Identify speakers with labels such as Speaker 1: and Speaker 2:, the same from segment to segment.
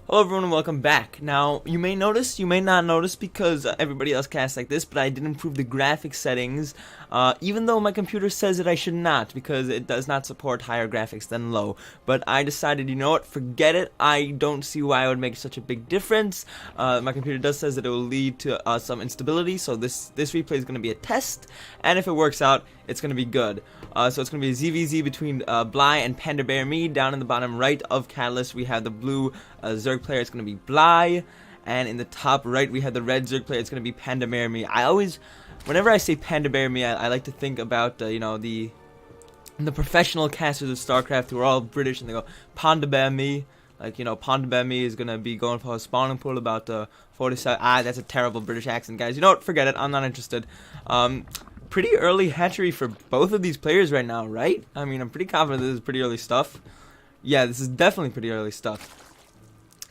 Speaker 1: Hello everyone and welcome back. Now, you may notice, you may not notice because everybody else casts like this, but I did improve the graphics settings, even though my computer says that I should not, because it does not support higher graphics than low. But I decided, you know what, forget it. I don't see why it would make such a big difference. My computer does says that it will lead to some instability, so this replay is going to be a test, and if it works out, it's going to be good. So it's going to be a ZVZ between Bly and PandabearMe. Down in the bottom right of Catalist, we have the blue Zerg player. It's going to be Bly. And in the top right, we have the red Zerg player. It's going to be PandabearMe. I always, whenever I say PandabearMe, I like to think about, you know, the professional casters of StarCraft who are all British, and they go, PandabearMe. Like, you know, PandabearMe is going to be going for a spawning pool about 47. That's a terrible British accent, guys. You know what? Forget it. I'm not interested. Pretty early hatchery for both of these players right now, right? I mean, I'm pretty confident this is pretty early stuff. Yeah, this is definitely pretty early stuff.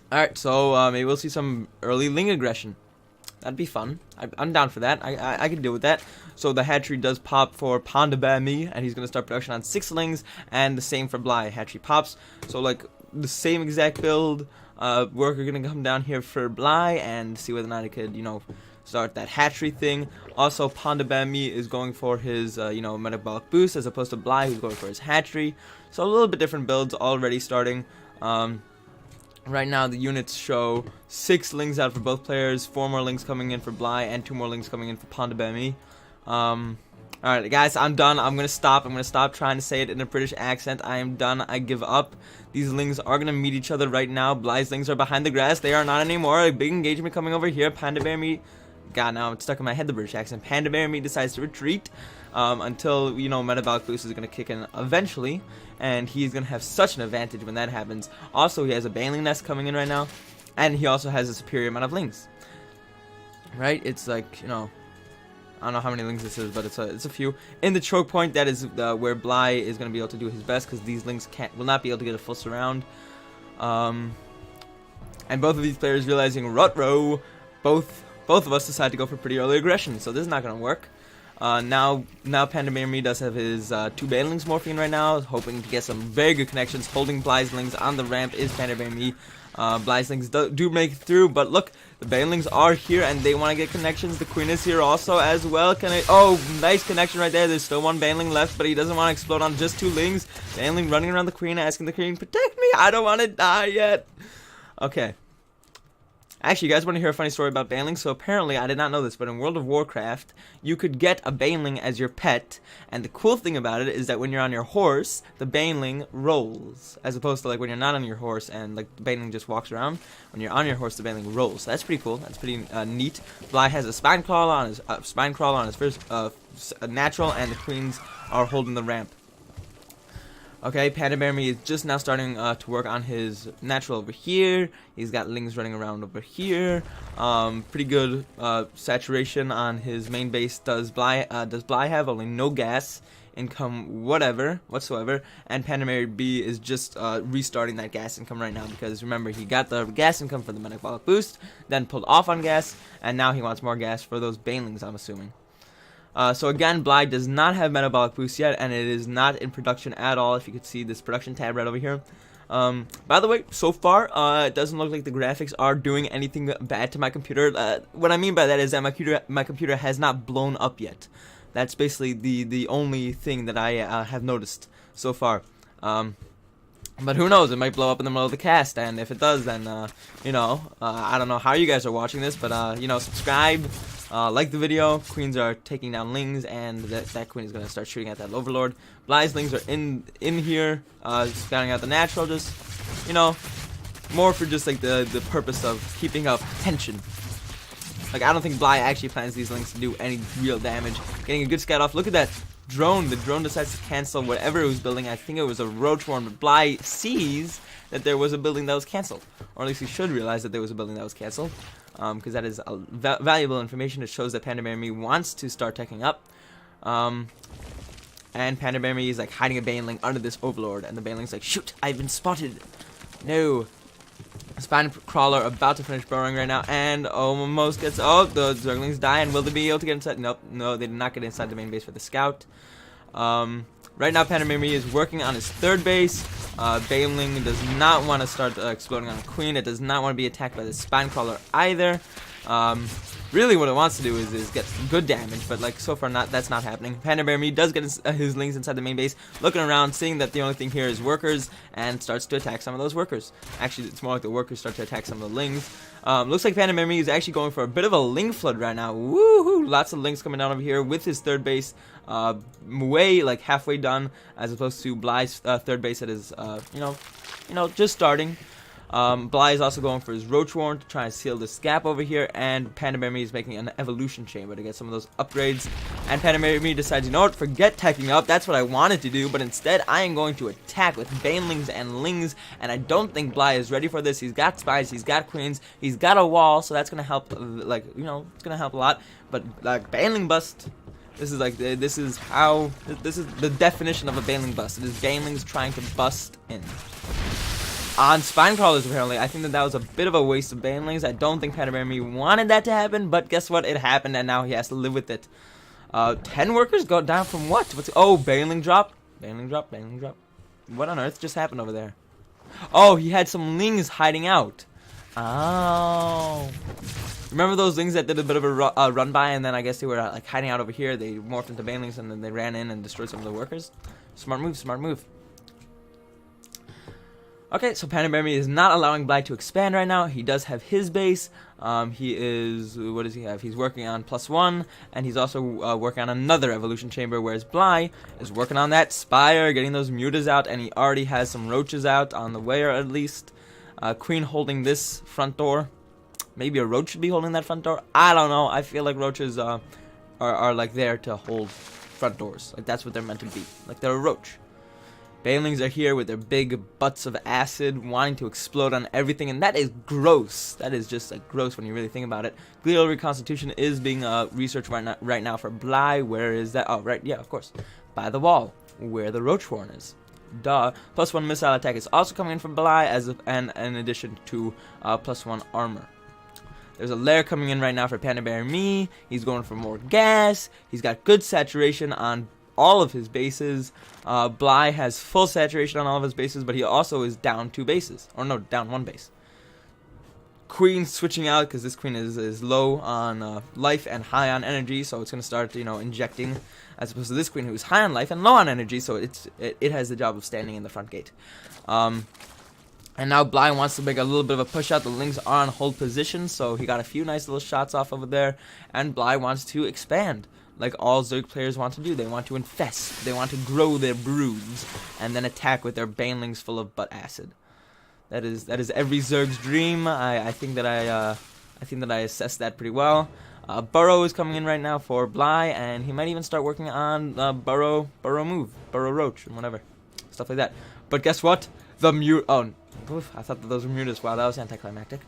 Speaker 1: Alright, so maybe we'll see some early Ling aggression. That'd be fun. I'm down for that. I can deal with that. So the hatchery does pop for PandabearMe, and he's going to start production on 6 Lings, and the same for Bly. Hatchery pops. So, like, the same exact build. Worker going to come down here for Bly and see whether or not it could, you know, start that hatchery thing. Also, PandabearMe is going for his, you know, metabolic boost as opposed to Bly, who's going for his hatchery. So a little bit different builds already starting. Right now, the units show 6 Lings out for both players, 4 more Lings coming in for Bly, and 2 more Lings coming in for PandabearMe. Alright, guys, I'm done. I'm gonna stop. I'm gonna stop trying to say it in a British accent. I am done. I give up. These Lings are gonna meet each other right now. Bly's Lings are behind the grass. They are not anymore. A big engagement coming over here. PandabearMe. God, now it's stuck in my head, the British accent. PandabearMe decides to retreat until, you know, metabolic boost is going to kick in eventually, and he's going to have such an advantage when that happens. Also, he has a Baneling nest coming in right now, and he also has a superior amount of Lings. Right? It's like, you know, I don't know how many Lings this is, but it's a few. In the choke point, that is where Bly is going to be able to do his best, because these Lings will not be able to get a full surround. And both of these players realizing, Rutrow, both of us decide to go for pretty early aggression, so this is not going to work. Now PandabearMe does have his 2 Banelings morphing right now, hoping to get some very good connections. Holding Bly's Lings on the ramp is PandabearMe. Bly's Lings do make it through, but look, the Banelings are here and they want to get connections. The Queen is here also as well. Oh, nice connection right there. There's still 1 Baneling left, but he doesn't want to explode on just 2 Lings. Baneling running around the Queen, asking the Queen, protect me, I don't want to die yet. Okay. Actually, you guys want to hear a funny story about Baneling? So apparently, I did not know this, but in World of Warcraft, you could get a Baneling as your pet, and the cool thing about it is that when you're on your horse, the Baneling rolls, as opposed to like when you're not on your horse and like the Baneling just walks around. When you're on your horse, the Baneling rolls. So that's pretty cool. That's pretty neat. Bly has a spine crawl on his first natural, and the Queens are holding the ramp. Okay, PandabearMe is just now starting to work on his natural over here. He's got Lings running around over here. Pretty good saturation on his main base. Does Bly have only no gas income whatsoever? And PandabearMe is just restarting that gas income right now, because remember, he got the gas income for the metabolic boost, then pulled off on gas, and now he wants more gas for those Banelings, I'm assuming. So again, Bly does not have metabolic boost yet, and it is not in production at all. If you could see this production tab right over here. By the way, so far, it doesn't look like the graphics are doing anything bad to my computer. What I mean by that is that my computer has not blown up yet. That's basically the only thing that I have noticed so far. But who knows, it might blow up in the middle of the cast, and if it does, then, you know, I don't know how you guys are watching this, but, you know, subscribe, like the video. Queens are taking down Lings, and that Queen is going to start shooting at that Overlord. Bly's Lings are in here, scouting out the natural, just, you know, more for just, like, the purpose of keeping up tension. Like, I don't think Bly actually plans these Lings to do any real damage. Getting a good scout off. Look at that drone. The drone decides to cancel whatever it was building. I think it was a Roach one, but Bly sees that there was a building that was canceled, or at least he should realize that there was a building that was canceled, because that is valuable information. It shows that PandabearMe wants to start teching up, and PandabearMe is like hiding a Baneling under this Overlord, and the Baneling's like, shoot, I've been spotted. No. Spine Crawler about to finish burrowing right now, and almost gets, oh, the Zerglings die, and will they be able to get inside? Nope, no, they did not get inside the main base for the scout. Right now, PandabearMe is working on his 3rd base. Baneling does not want to start exploding on a queen. It does not want to be attacked by the spine crawler either. Really what it wants to do is get good damage, but like so far that's not happening. PandabearMe does get his lings inside the main base, looking around, seeing that the only thing here is workers, and starts to attack some of those workers. Actually, it's more like the workers start to attack some of the lings. Looks like PandabearMe is actually going for a bit of a ling flood right now. Woohoo! Lots of lings coming down over here with his third base, way like halfway done, as opposed to Bly's third base that is, just starting. Bly is also going for his Roach Warren to try and seal this gap over here, and PandabearMe is making an evolution chamber to get some of those upgrades. And PandabearMe decides, you know what, forget teching up, that's what I wanted to do, but instead I am going to attack with Banelings and Lings, and I don't think Bly is ready for this. He's got spies, he's got queens, he's got a wall, so that's gonna help, it's gonna help a lot. But like Baneling bust, this is the definition of a Baneling bust. It is Banelings trying to bust in. On spine crawlers, apparently. I think that was a bit of a waste of banelings. I don't think PandabearMe wanted that to happen, but guess what? It happened, and now he has to live with it. 10 workers go down from what? Oh, baneling drop? Baneling drop, baneling drop. What on earth just happened over there? Oh, he had some lings hiding out. Oh. Remember those lings that did a bit of a run by, and then I guess they were like hiding out over here? They morphed into banelings, and then they ran in and destroyed some of the workers? Smart move, smart move. Okay, so PandabearMe is not allowing Bly to expand right now. He does have his base. What does he have? He's working on +1, and he's also working on another evolution chamber, whereas Bly is working on that spire, getting those mutas out, and he already has some roaches out on the way, or at least queen holding this front door. Maybe a roach should be holding that front door. I don't know. I feel like roaches are like there to hold front doors. Like that's what they're meant to be. Like they're a roach. Banelings are here with their big butts of acid, wanting to explode on everything, and that is gross. That is just like gross when you really think about it. Glial reconstitution is being researched right now for Bly. Where is that? Oh, right, yeah, of course. By the wall, where the Roach Warren is. Duh. +1 missile attack is also coming in from Bly, in addition to +1 armor. There's a lair coming in right now for PandabearMe. He's going for more gas. He's got good saturation on all of his bases. Bly has full saturation on all of his bases, but he also is down 2 bases. Or no, down 1 base. Queen switching out because this queen is low on life and high on energy, so it's going to start, injecting, as opposed to this queen who's high on life and low on energy, so it has the job of standing in the front gate. And now Bly wants to make a little bit of a push out. The lings are on hold position, so he got a few nice little shots off over there, and Bly wants to expand. Like all Zerg players want to do. They want to infest. They want to grow their broods and then attack with their banelings full of butt acid. That is every Zerg's dream. I think that I assessed that pretty well. Burrow is coming in right now for Bly, and he might even start working on Burrow Roach and whatever stuff like that. But guess what? The mute. Oh, oof, I thought that those were mutas. Wow, that was anticlimactic.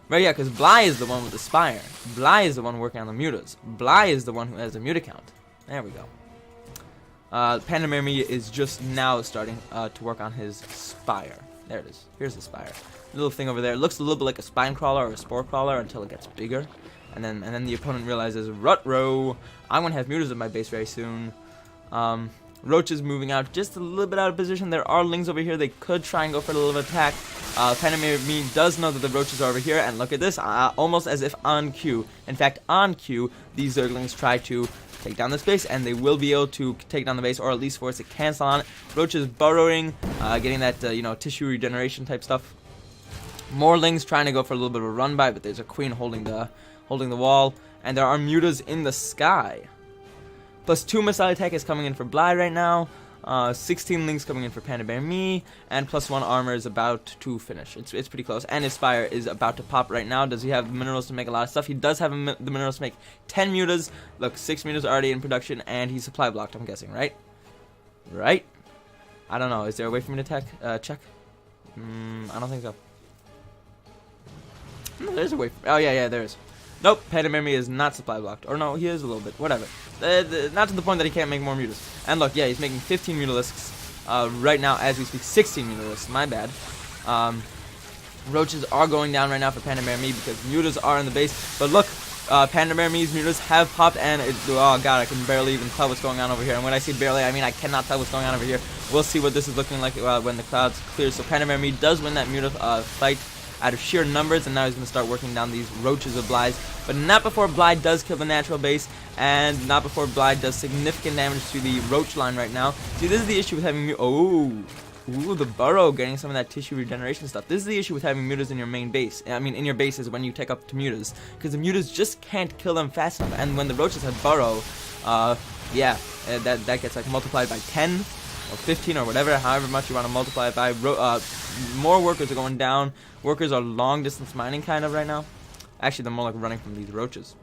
Speaker 1: Right, yeah, because Bly is the one with the spire. Bly is the one working on the mutas. Bly is the one who has the muta count. There we go. PandabearMe is just now starting to work on his spire. There it is. Here's the spire. Little thing over there. It looks a little bit like a spine crawler or a spore crawler until it gets bigger. And then the opponent realizes, Rut-row, I'm going to have mutas in my base very soon. Roach is moving out just a little bit out of position. There are lings over here. They could try and go for a little attack. PandabearMe does know that the roaches are over here, and look at this, almost as if on cue. In fact, on cue, these Zerglings try to take down this base, and they will be able to take down the base, or at least force a cancel on it. Roach is burrowing, getting that tissue regeneration type stuff. More lings trying to go for a little bit of a run by, but there's a queen holding the wall, and there are mutas in the sky. +2 missile attack is coming in for Bly right now. 16 lings coming in for PandabearMe, and +1 armor is about to finish. It's pretty close, and his spire is about to pop right now. Does he have the minerals to make a lot of stuff? He does have the minerals to make 10 mutas. Look, 6 mutas already in production, and he's supply blocked, I'm guessing, right? Right? I don't know. Is there a way for me to check? I don't think so. No, there's a way. Oh, yeah, there is. Nope, PandabearMe is not supply blocked. Or no, he is a little bit. Whatever. Not to the point that he can't make more mutas. And look, yeah, he's making 15 mutalisks right now as we speak. 16 mutalisks, my bad. Roaches are going down right now for PandabearMe because mutas are in the base. But look, PandabearMe's mutas have popped, and oh god, I can barely even tell what's going on over here. And when I say barely, I mean I cannot tell what's going on over here. We'll see what this is looking like when the clouds clear. So PandabearMe does win that Muta fight out of sheer numbers, and now he's going to start working down these roaches of Bly's. But not before Bly does kill the natural base, and not before Bly does significant damage to the roach line right now. See, this is the issue with having ooh, the burrow getting some of that tissue regeneration stuff. This is the issue with having mutas in your main base. I mean, in your bases when you take up to mutas, because the mutas just can't kill them fast enough. And when the roaches have burrow, yeah, that gets like multiplied by 10 or 15 or whatever, however much you want to multiply it by. More workers are going down. Workers are long distance mining kind of right now. Actually, they're more like running from these roaches.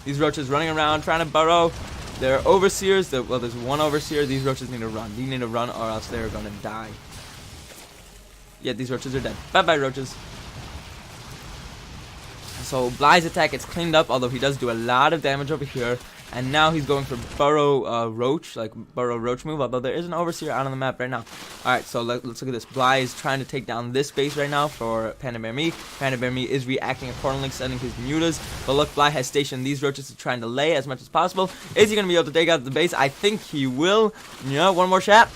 Speaker 1: These roaches running around trying to burrow. They're overseers. Well, there's one overseer. These roaches need to run. They need to run or else they're going to die. Yeah, these roaches are dead. Bye-bye, roaches. So Bly's attack gets cleaned up, although he does do a lot of damage over here. And now he's going for burrow roach, like burrow roach move, although there is an overseer out on the map right now. Alright, so let's look at this. Bly is trying to take down this base right now for PandabearMe. PandabearMe is reacting accordingly, sending his mutas. But look, Bly has stationed these roaches to trying to lay as much as possible. Is he going to be able to take out the base? I think he will. Yeah, one more shot.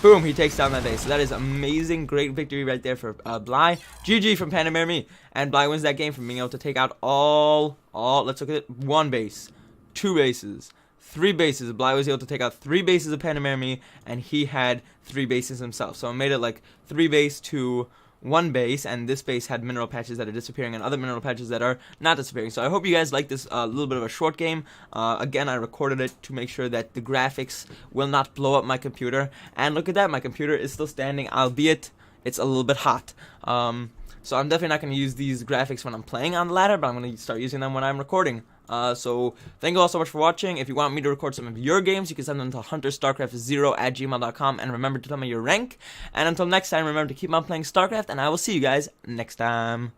Speaker 1: Boom, he takes down that base. So that is amazing. Great victory right there for Bly. GG from PandabearMe. And Bly wins that game from being able to take out all, let's look at it, one base. 2 bases, 3 bases. Bly was able to take out 3 bases of PandabearMe, and he had 3 bases himself. So it made it like 3 base to 1 base, and this base had mineral patches that are disappearing and other mineral patches that are not disappearing. So I hope you guys like this little bit of a short game. Again, I recorded it to make sure that the graphics will not blow up my computer. And look at that, my computer is still standing, albeit it's a little bit hot. So I'm definitely not going to use these graphics when I'm playing on the ladder, but I'm going to start using them when I'm recording. So thank you all so much for watching. If you want me to record some of your games, you can send them to hunterstarcraft0@gmail.com, and remember to tell me your rank. And until next time, remember to keep on playing StarCraft, and I will see you guys next time.